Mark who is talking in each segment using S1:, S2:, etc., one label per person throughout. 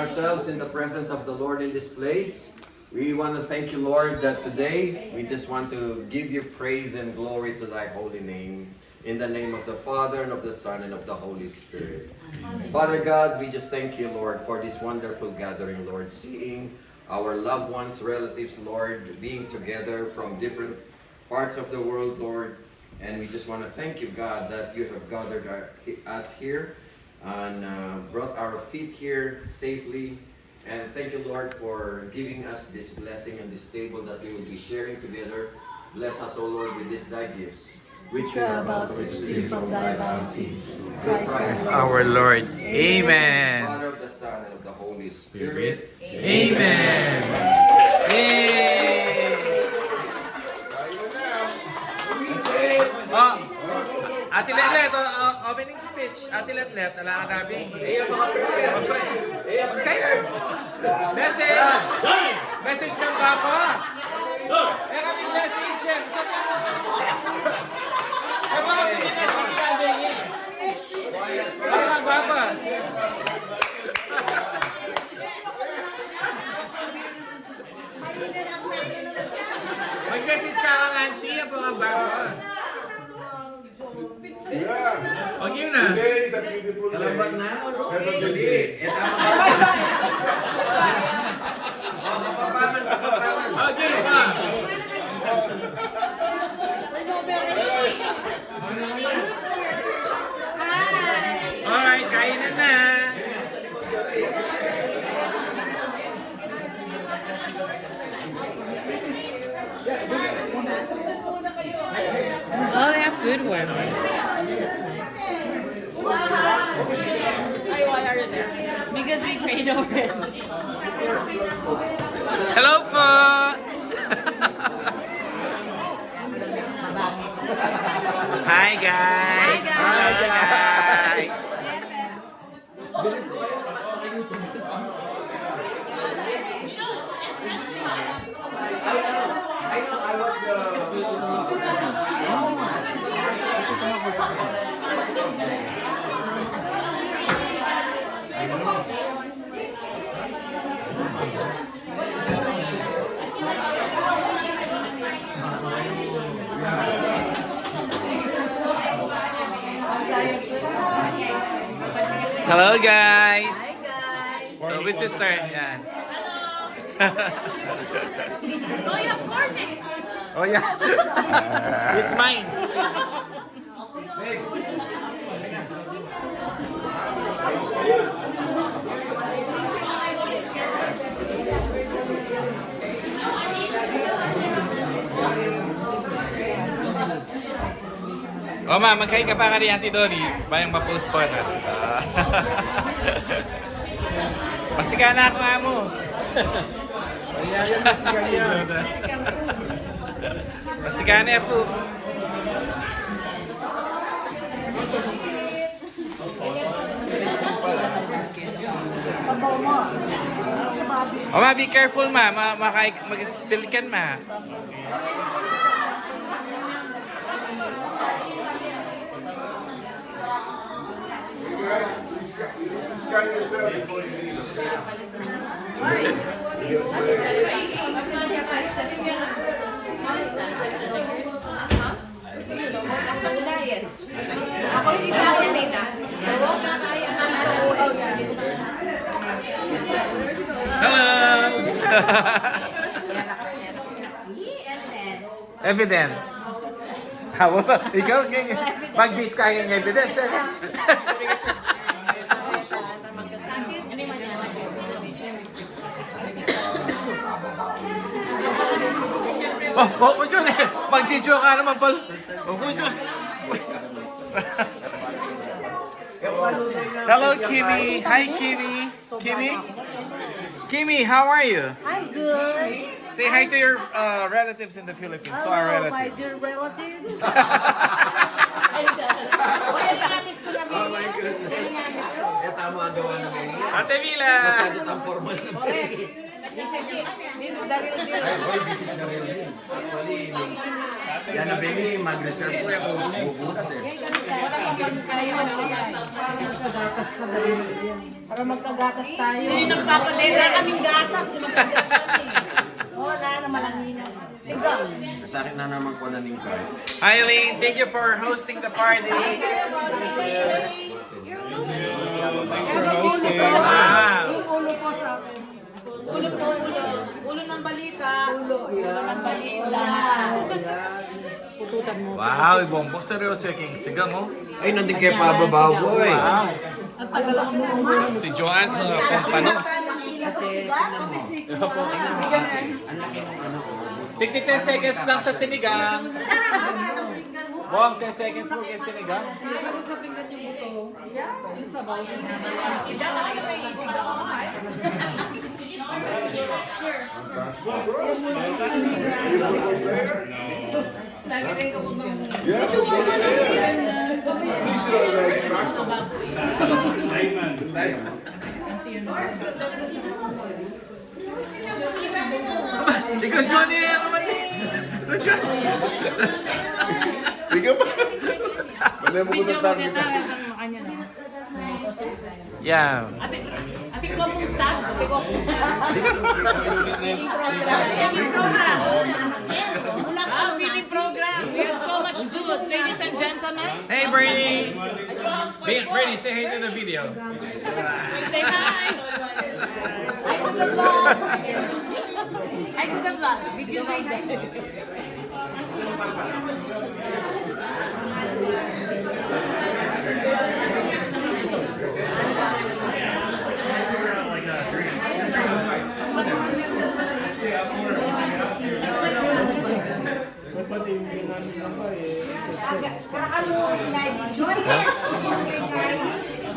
S1: ourselves in the presence of the Lord in this place. We want to thank you, Lord, that today we just want to give you praise and glory to thy holy name. In the name of the Father, and of the Son, and of the Holy Spirit. Amen. Father God, we just thank you, Lord, for this wonderful gathering, Lord, seeing our loved ones, relatives, Lord, being together from different parts of the world, Lord. And we just want to thank you, God, that you have gathered us here and brought our feet here safely. And thank you, Lord, for giving us this blessing and this table that we will be sharing together. Bless us, O Lord, with these thy gifts, which we are about to receive from thy bounty. Christ
S2: Our Lord. Amen.
S1: Father of the Son and of the Holy Spirit.
S2: Amen. Yay! Oh, Ate Letlet, opening speech. Ate Letlet, ala ka nabi? Message! Message kang Papa! Eh kaming message yan. Eh baka sige message ka din. Ano kang Papa? Mag-message ka kang auntie, ako kang Papa. Huwag yun na.
S3: Today is a beautiful day.
S1: Kalabat na?
S3: Have a good day.
S1: Okay, pa.
S2: Alright, kain na.
S4: Oh, they have food warm. Why are you there? Because we prayed over it.
S2: Hello po! Hi guys!
S4: Hi,
S2: guys! Hello guys!
S4: Hi guys.
S2: So which sister? Yan.
S4: Oh, you have cornets.
S2: Oh yeah. It's mine. Oh ma, magkain ka pa ka ni Auntie Donnie. Bayang ma-post po na. Pasika na ako amo. Pasika na po. Oh ma, be careful ma. Mag-spill kan ma.
S3: Scan yourself before you leave.
S4: Ako hindi ka ako meta.
S2: Hello! Evidence. Tawa ba? Ikaw, mag-bis ka yung evidence. Ano? Oh, yun eh. Mag-video ka naman, Paul. Oh, yun. Hello, Kimi. Hi, Kimi. Kimi? Kimi, how are you?
S5: I'm good.
S2: Say hi to your relatives in the Philippines. So our
S5: Hello, my
S2: relatives.
S5: dear relatives.
S1: Oh my goodness. Eh, tama ang gawa ng ngayon.
S2: Ate Mila!
S1: Masyadot ang formal ng
S4: This is the real deal.
S1: Ay, boy, this is the real deal. Actually, yan na baby, mag-reserve ko ako bubunat eh.
S5: Magkagatas ka dali. Para magkagatas tayo.
S4: Sino nagpapadede?
S5: Wala kaming gatas. Wala na malangina. Sigaw.
S1: Sa akin na naman ko na ning card.
S2: Eileen, thank you for hosting the party. Wow.
S5: Yung ulo po sa akin.
S4: Ulo po, ulo. Ulo ng balita. Ulo ng balita.
S5: Pututan mo.
S2: Wow, ibombo seryoso yung King Sigang, oh.
S1: Ay, nandun kayo pababaw, boy.
S2: Wow.
S5: Ang tagal ang mo.
S2: Si Joanne sa kumpano.
S1: Kasi, tingnan mo. Ang laki ng ano ko.
S2: Tigti 10 seconds lang sa sinigang. Bong, 10 seconds mo kay sinigang.
S5: Pero sa pinggan yung buto. Yung sabaw.
S3: Yeah, Please,
S2: Ikaw, Johnny, naman eh.
S3: Ikaw ba? Wala mo ko na target.
S2: Yeah.
S4: Ate ko mong start. Ate ko mong start. Feeding program. Feeding program. We had so much food. Ladies and gentlemen.
S2: Hey, Bernie. Bernie, say hey to the video.
S4: Say hi. Hi to the vlog. Hi to the vlog. Did you say that?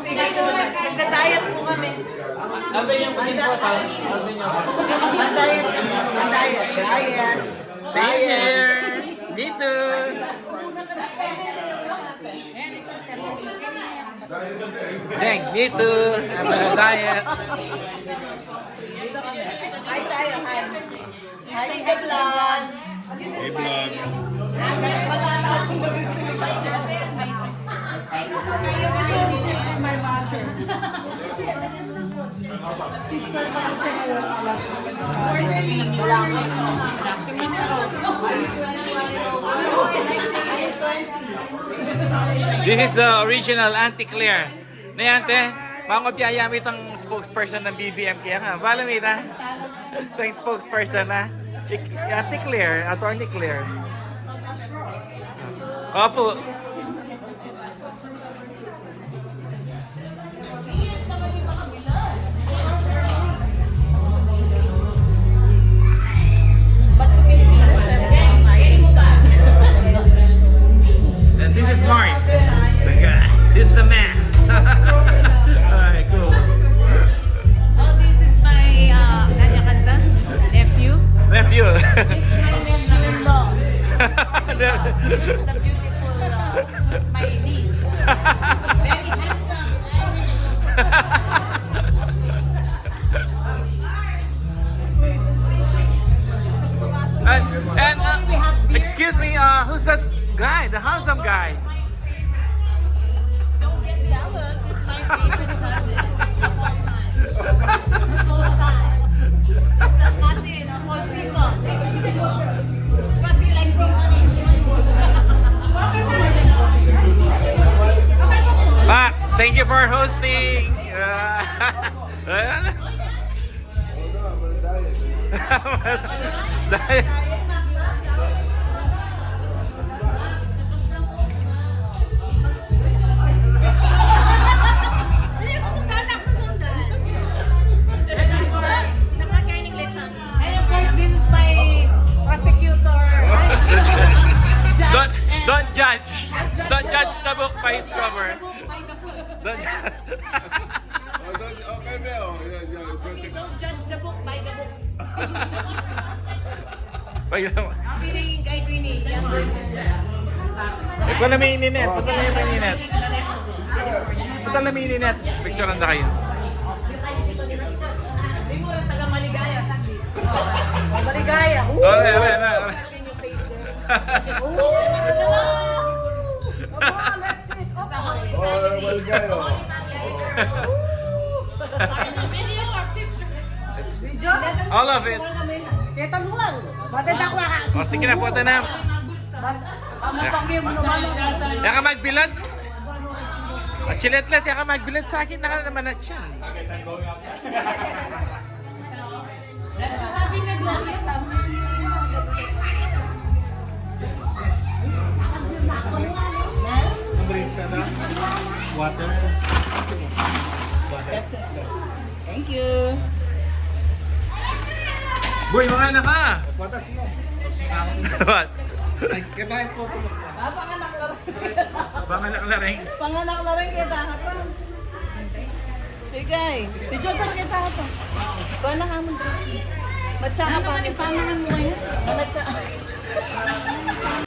S4: Nagda-diet po kami.
S2: Ano yung important?
S5: Ang diet. Diet.
S2: Same here. Me too. Jeng, me too. I'm on a diet.
S5: Hi tayo. Hi. Hi, Tita Vlog.
S3: Hey, vlog.
S5: My mother. Sister pa siya
S2: This is the original Auntie Claire. Nayante, mga piyayamit ang spokesperson ng BBM kaya nga. Balamit ha? Ito yung spokesperson ha? Auntie Claire, Attorney Claire. Opo. And this is Mark. The guy. This is the man. Alright, cool.
S4: Oh, this is my Nadia Kanta, nephew.
S2: Nephew.
S4: This is my nephew-in-law. This is the beautiful, my niece. Very handsome, Irish.
S2: and excuse me, who's that guy? The handsome guy?
S4: Don't get jealous. It's my favorite cousin of all time. Of all time. It's the cousin of all seasons. Because he likes seasoning.
S2: Mac, thank you for hosting. Diet.
S4: And of course, this is my prosecutor.
S2: Don't judge. Don't judge the book by its cover.
S4: By the food.
S2: Don't judge.
S3: Okay, Mel.
S4: Don't judge the book by the book.
S2: Pag-
S4: Kay Queenie, younger sister.
S2: Pagpalamiin ni Net. Pagpalamiin ni Net. Pagpalamiin ni Net. Picture na kayo.
S4: May mura taga Maligaya, sabi.
S5: Maligaya.
S2: Ole.
S4: Natin yung face there.
S5: Let's sit.
S4: Sa hotel. Video or picture?
S5: Video?
S2: All of it.
S5: Kaya taluan. Batid ako ka.
S2: O sige na, puta na.
S5: Matangin mo naman.
S2: Yan ka magbilad. O chiletlet, yan ka magbilad sa akin. Naka naman na siya.
S4: Sabi na glory.
S5: Thank you.
S2: Boy, mga anak ka. What?
S5: Panganak na rin.
S2: Banganak na rin.
S5: Panganak na rin kita. Tigay. Tidyo tara kita ito. Kuha na kamon dress. Matsa ka pa.
S4: Ano ang pangalan mo ngayon?
S5: Manatsa.